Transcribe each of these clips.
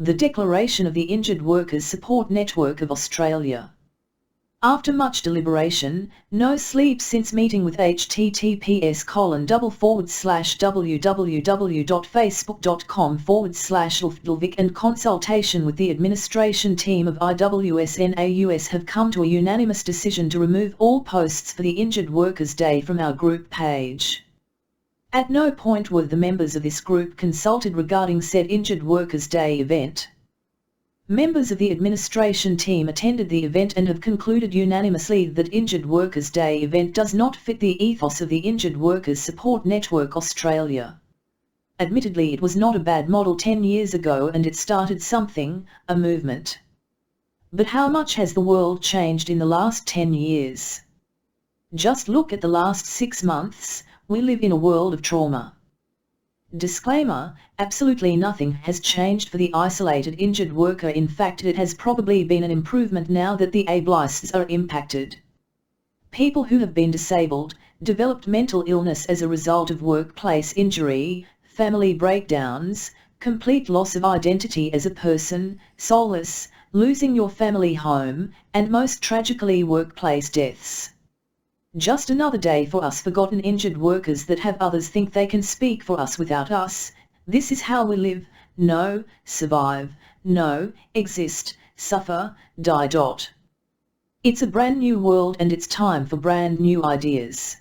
The Declaration of the Injured Workers Support Network of Australia. After much deliberation, no sleep since meeting with https://www.facebook.com/Luftdelvik and consultation with the administration team of IWSN AUS have come to a unanimous decision to remove all posts for the Injured Workers Day from our group page. At no point were the members of this group consulted regarding said Injured Workers Day event. Members of the administration team attended the event and have concluded unanimously that Injured Workers Day event does not fit the ethos of the Injured Workers Support Network Australia. Admittedly, it was not a bad model 10 years ago and it started something, a movement. But how much has the world changed in the last 10 years? Just look at the last 6 months. We live in a world of trauma. Disclaimer: absolutely nothing has changed for the isolated injured worker. In fact, it has probably been an improvement now that the ableists are impacted. People who have been disabled, developed mental illness as a result of workplace injury, family breakdowns, complete loss of identity as a person, soulless, losing your family home, and most tragically workplace deaths. Just another day for us forgotten injured workers that have others think they can speak for us without us. This is how we live, know, survive, know, exist, suffer, die. It's a brand new world and it's time for brand new ideas.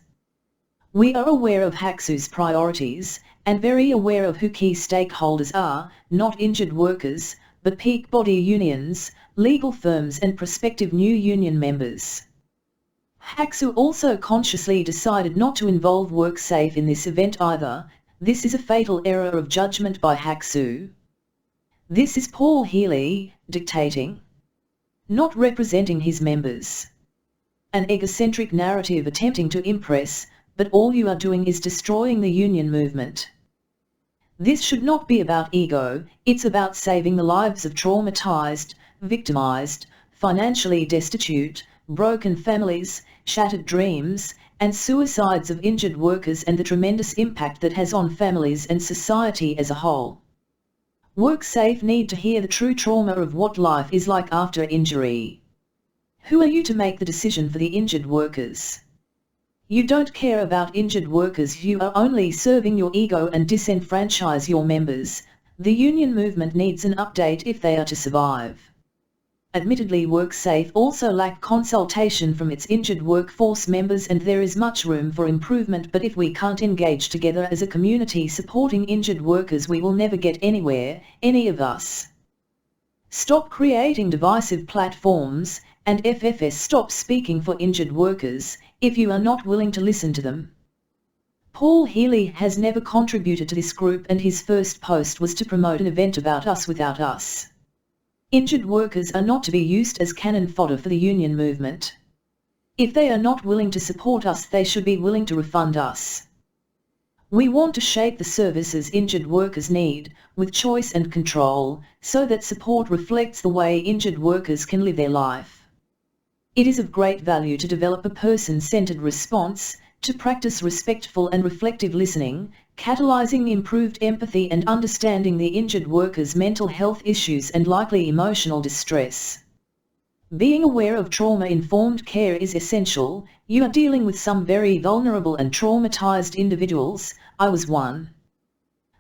We are aware of HACSU's priorities, and very aware of who key stakeholders are, not injured workers, but peak body unions, legal firms and prospective new union members. HACSU also consciously decided not to involve WorkSafe in this event either. This is a fatal error of judgment by HACSU. This is Paul Healy, dictating, not representing his members. An egocentric narrative attempting to impress, but all you are doing is destroying the union movement. This should not be about ego, it's about saving the lives of traumatized, victimized, financially destitute, broken families, shattered dreams, and suicides of injured workers and the tremendous impact that has on families and society as a whole. WorkSafe need to hear the true trauma of what life is like after injury. Who are you to make the decision for the injured workers? You don't care about injured workers, you are only serving your ego and disenfranchise your members. The union movement needs an update if they are to survive. Admittedly, WorkSafe also lacked consultation from its injured workforce members and there is much room for improvement, but if we can't engage together as a community supporting injured workers, we will never get anywhere, any of us. Stop creating divisive platforms, and FFS stop speaking for injured workers, if you are not willing to listen to them. Paul Healy has never contributed to this group and his first post was to promote an event about us without us. Injured workers are not to be used as cannon fodder for the union movement. If they are not willing to support us, they should be willing to refund us. We want to shape the services injured workers need, with choice and control, so that support reflects the way injured workers can live their life. It is of great value to develop a person-centered response, to practice respectful and reflective listening, catalyzing improved empathy and understanding the injured workers' mental health issues and likely emotional distress. Being aware of trauma-informed care is essential. You are dealing with some very vulnerable and traumatized individuals. I was one.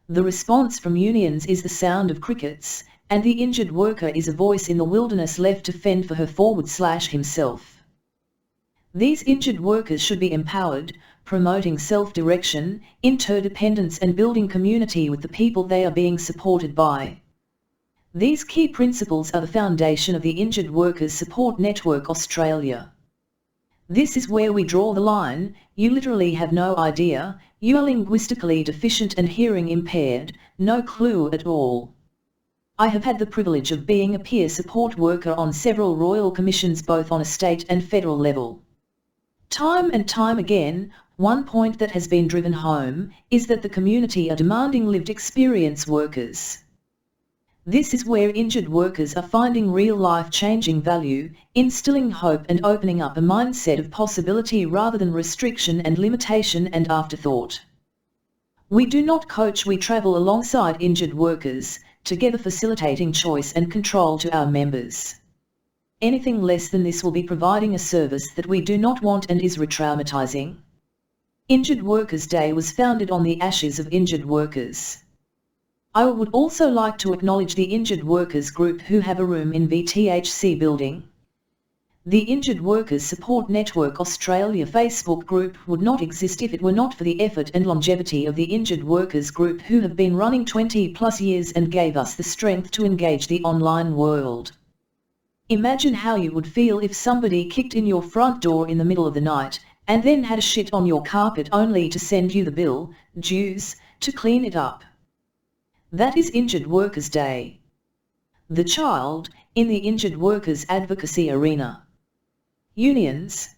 The response from unions is the sound of crickets, and the injured worker is a voice in the wilderness left to fend for her/himself. These injured workers should be empowered, promoting self-direction, interdependence and building community with the people they are being supported by. These key principles are the foundation of the Injured Workers Support Network Australia. This is where we draw the line. You literally have no idea, you are linguistically deficient and hearing impaired, no clue at all. I have had the privilege of being a peer support worker on several royal commissions both on a state and federal level. Time and time again, one point that has been driven home is that the community are demanding lived experience workers. This is where injured workers are finding real life-changing value, instilling hope and opening up a mindset of possibility rather than restriction and limitation and afterthought. We do not coach, we travel alongside injured workers, together facilitating choice and control to our members. Anything less than this will be providing a service that we do not want and is re-traumatizing. Injured Workers Day was founded on the ashes of injured workers. I would also like to acknowledge the Injured Workers group who have a room in VTHC building. The Injured Workers Support Network Australia Facebook group would not exist if it were not for the effort and longevity of the Injured Workers group who have been running 20 plus years and gave us the strength to engage the online world. Imagine how you would feel if somebody kicked in your front door in the middle of the night, and then had a shit on your carpet only to send you the bill, dues, to clean it up. That is Injured Workers Day. The child, in the injured workers advocacy arena. Unions.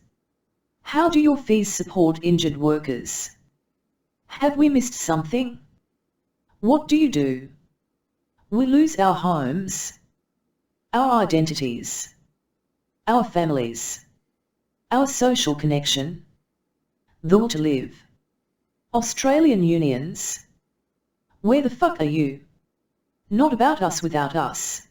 How do your fees support injured workers? Have we missed something? What do you do? We lose our homes, our identities, our families, our social connection, the will to live. Australian unions. Where the fuck are you? Not about us without us.